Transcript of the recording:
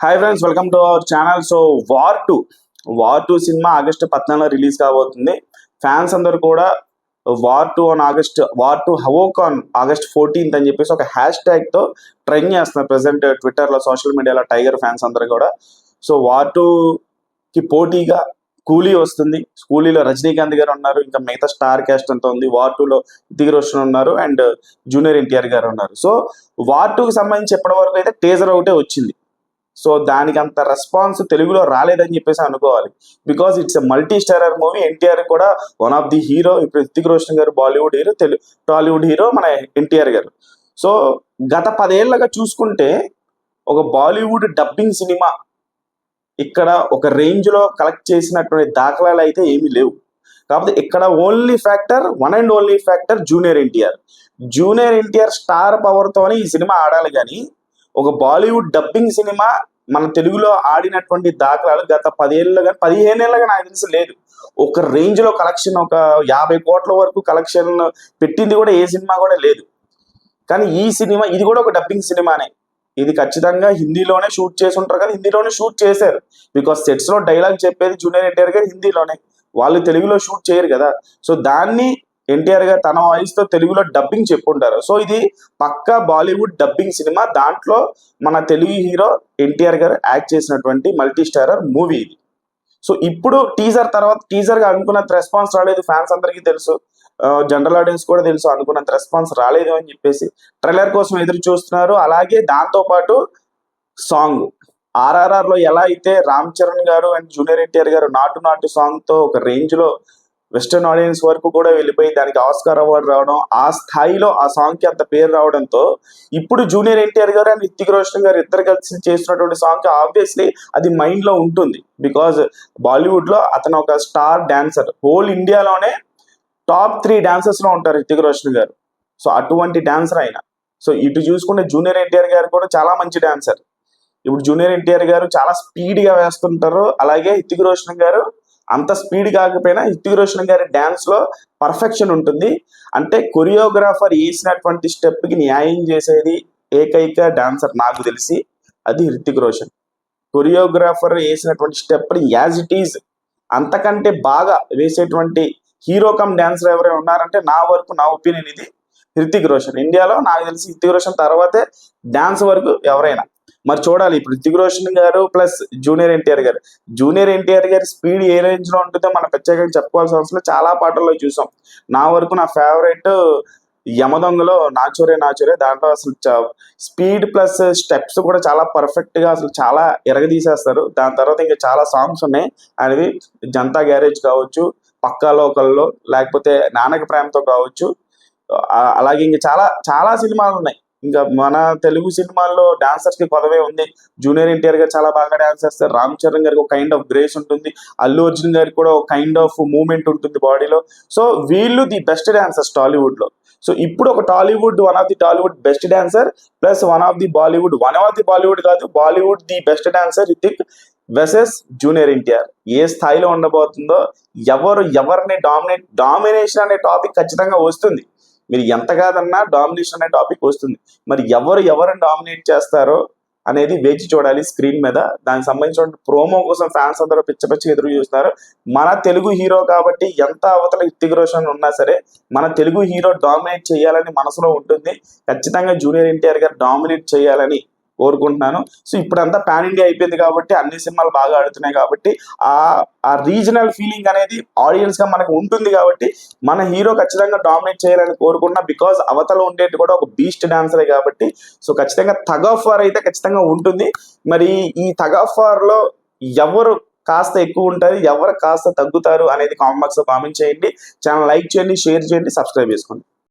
Hi friends, welcome to our channel. So war two cinema August 14 release కాబోతుంది. Fans అందరూ కూడా war two హవోక్ on August 14 అని చెప్పేసి ఒక హ్యాష్ ట్యాగ్ తో ట్రెండ్ చేస్తున్నారు ప్రెసెంట్ ట్విట్టర్లో, సోషల్ మీడియాలో టైగర్ ఫ్యాన్స్ అందరూ కూడా. సో వార్ 2కి పోటీగా కూలీ వస్తుంది. కూలీలో రజనీకాంత్ గారు ఉన్నారు, ఇంకా మిగతా స్టార్ క్యాస్ట్ అంతా ఉంది. వార్ 2లో దిగ్ రోషన్ ఉన్నారు అండ్ జూనియర్ ఎన్టీఆర్ గారు ఉన్నారు. సో వార్ 2కి సంబంధించి ఎప్పటి వరకు అయితే టీజర్ ఒకటే వచ్చింది. సో దానికి అంత రెస్పాన్స్ తెలుగులో రాలేదని చెప్పేసి అనుకోవాలి. Because it's a multi starrer movie. NTR కూడా వన్ ఆఫ్ ది హీరో. ఇప్పుడు రితిక్ రోషన్ గారు బాలీవుడ్ హీరో, టాలీవుడ్ హీరో మన ఎన్టీఆర్ గారు. సో గత 10 ఏళ్ళగా చూసుకుంటే ఒక బాలీవుడ్ డబ్బింగ్ సినిమా ఇక్కడ ఒక రేంజ్ లో కలెక్ట్ చేసినటువంటి దాఖలాలు అయితే ఏమీ లేవు. కాకపోతే ఇక్కడ one and only factor junior NTR star power తోనే ఈ సినిమా ఆడాలి. కానీ ఒక బాలీవుడ్ డబ్బింగ్ సినిమా మన తెలుగులో ఆడినటువంటి దాఖలాలు గత 10 ఏళ్ళ కానీ 15 ఏళ్ళగా నాకు తెలిసి లేదు. ఒక రేంజ్ లో కలెక్షన్, ఒక 50 కోట్ల వరకు కలెక్షన్ పెట్టింది కూడా ఏ సినిమా కూడా లేదు. కానీ ఈ సినిమా ఇది కూడా ఒక డబ్బింగ్ సినిమానే. ఇది ఖచ్చితంగా హిందీలోనే షూట్ చేసి ఉంటారు, కానీ హిందీలోనే షూట్ చేశారు. బికాస్ సెట్స్ లో డైలాగ్ చెప్పేది జూనియర్ ఎన్టీఆర్ గారు హిందీలోనే, వాళ్ళు తెలుగులో షూట్ చేయరు కదా. సో దాన్ని ఎన్టీఆర్ గారు తన వాయిస్ తో తెలుగులో డబ్బింగ్ చెప్పుంటారు. సో ఇది పక్కా బాలీవుడ్ డబ్బింగ్ సినిమా. దాంట్లో మన తెలుగు హీరో ఎన్టీఆర్ గారు యాక్ట్ చేసినటువంటి మల్టీ స్టారర్ మూవీ ఇది. సో ఇప్పుడు టీజర్ గా అనుకున్నంత రెస్పాన్స్ రాలేదు. ఫ్యాన్స్ అందరికీ తెలుసు, జనరల్ ఆడియన్స్ కూడా తెలుసు, అనుకున్నంత రెస్పాన్స్ రాలేదు అని చెప్పేసి ట్రైలర్ కోసం ఎదురు చూస్తున్నారు. అలాగే దాంతో పాటు సాంగ్ RRR లో ఎలా అయితే రామ్ చరణ్ గారు అండ్ జూనియర్ ఎన్టీఆర్ గారు నాటు సాంగ్ తో ఒక రేంజ్ లో వెస్టర్న్ ఆడియన్స్ వరకు కూడా వెళ్ళిపోయి దానికి ఆస్కార్ అవార్డు రావడం, ఆ స్థాయిలో ఆ సాంగ్ కి అంత పేరు రావడంతో ఇప్పుడు జూనియర్ ఎన్టీఆర్ గారు అండ్ రితిక్ రోషన్ గారు ఇద్దరు కలిసి చేస్తున్నటువంటి సాంగ్ కి ఆబ్వియస్లీ అది మైండ్ లో ఉంటుంది. బికాజ్ బాలీవుడ్ లో అతను ఒక స్టార్ డాన్సర్, హోల్ ఇండియాలోనే టాప్ 3 డాన్సర్స్ లో ఉంటారు రితిక్ రోషన్ గారు. సో అటువంటి డాన్సర్ ఆయన. సో ఇటు చూసుకుంటే జూనియర్ ఎన్టీఆర్ గారు కూడా చాలా మంచి డాన్సర్. ఇప్పుడు జూనియర్ ఎన్టీఆర్ గారు చాలా స్పీడ్ గా వేస్తుంటారు, అలాగే రితిక్ రోషన్ గారు అంత స్పీడ్ కాకపోయినా రితిక్ రోషన్ గారి డాన్స్ లో పర్ఫెక్షన్ ఉంటుంది. అంటే కొరియోగ్రాఫర్ వేసినటువంటి స్టెప్ కి న్యాయం చేసేది ఏకైక డాన్సర్ నాకు తెలిసి అది రితిక్ రోషన్. కొరియోగ్రాఫర్ వేసినటువంటి స్టెప్ ని యాజ్ ఇట్ ఈజ్ అంతకంటే బాగా వేసేటువంటి హీరో కమ్ డాన్సర్ ఎవరైనా ఉన్నారంటే నా ఒపీనియన్ ఇది రితిక్ రోషన్. ఇండియాలో నాకు తెలిసి రితిక్ రోషన్ తర్వాతే డాన్స్ వరకు ఎవరైనా. మరి చూడాలి ఇప్పుడు రితిక్ రోషన్ గారు ప్లస్ జూనియర్ ఎన్టీఆర్ గారి స్పీడ్ ఏ రేంజ్ లో ఉంటుందో మనం ప్రత్యేకంగా చెప్పుకోవాల్సిన అవసరం. చాలా పాటల్లో చూసాం. నా ఫేవరెట్ యమదొంగలో నాచురే, దాంట్లో అసలు స్పీడ్ ప్లస్ స్టెప్స్ కూడా చాలా పర్ఫెక్ట్ గా అసలు చాలా ఎరగదీసేస్తారు. దాని తర్వాత ఇంకా చాలా సాంగ్స్ ఉన్నాయి అనేవి. జనతా గ్యారేజ్ కావచ్చు, పక్కా లోకల్లో, లేకపోతే నానక ప్రేమతో కావచ్చు, అలాగే ఇంకా చాలా సినిమాలు ఉన్నాయి. ఇంకా మన తెలుగు సినిమాల్లో డాన్సర్స్ కి కొదవే ఉంది. జూనియర్ ఎన్టీఆర్ గారు చాలా బాగా డాన్స్ చేస్తారు. రామ్ చరణ్ గారికి ఒక కైండ్ ఆఫ్ గ్రేస్ ఉంటుంది. అల్లు అర్జున్ గారికి కూడా ఒక కైండ్ ఆఫ్ మూవ్మెంట్ ఉంటుంది బాడీలో. సో వీళ్ళు ది బెస్ట్ డాన్సర్స్ టాలీవుడ్ లో. సో ఇప్పుడు ఒక one of the Tollywood best dancer plus one of the Bollywood కాదు, Bollywood the best dancer Hrithik versus Junior NTR. ఏ స్థాయిలో ఉండబోతుందో, ఎవరిని డామినేషన్ అనే టాపిక్ ఖచ్చితంగా వస్తుంది. మీరు ఎంత కాదన్నా డామినేషన్ అనే టాపిక్ వస్తుంది. మరి ఎవరిని డామినేట్ చేస్తారో అనేది వేచి చూడాలి స్క్రీన్ మీద. దానికి సంబంధించిన ప్రోమో కోసం ఫ్యాన్స్ అందరూ పిచ్చ ఎదురు చూస్తున్నారు. మన తెలుగు హీరో కాబట్టి ఎంత అవతల రితిక్ రోషన్ ఉన్నా సరే మన తెలుగు హీరో డామినేట్ చేయాలని మనసులో ఉంటుంది. ఖచ్చితంగా జూనియర్ ఎన్టీఆర్ గారు డామినేట్ చేయాలని కోరుకుంటున్నాను. సో ఇప్పుడంతా పాన్ ఇండియా అయిపోయింది కాబట్టి అన్ని సినిమాలు బాగా ఆడుతున్నాయి కాబట్టి ఆ రీజనల్ ఫీలింగ్ అనేది ఆడియన్స్ గా మనకు ఉంటుంది కాబట్టి మన హీరో ఖచ్చితంగా డామినేట్ చేయాలని కోరుకుంటున్నా. బికాజ్ అవతల ఉండేది కూడా ఒక బీస్ట్ డాన్సరే కాబట్టి. సో ఖచ్చితంగా థగ్ ఆఫ్ వార్ అయితే ఖచ్చితంగా ఉంటుంది. మరి ఈ థగ్ ఆఫ్ వార్ లో ఎవరు కాస్త ఎక్కువ ఉంటారు, ఎవరు కాస్త తగ్గుతారు అనేది కామెంట్ బాక్స్ లో కామెంట్ చేయండి. ఛానల్ లైక్ చేయండి, షేర్ చేయండి, సబ్స్క్రైబ్ చేసుకోండి.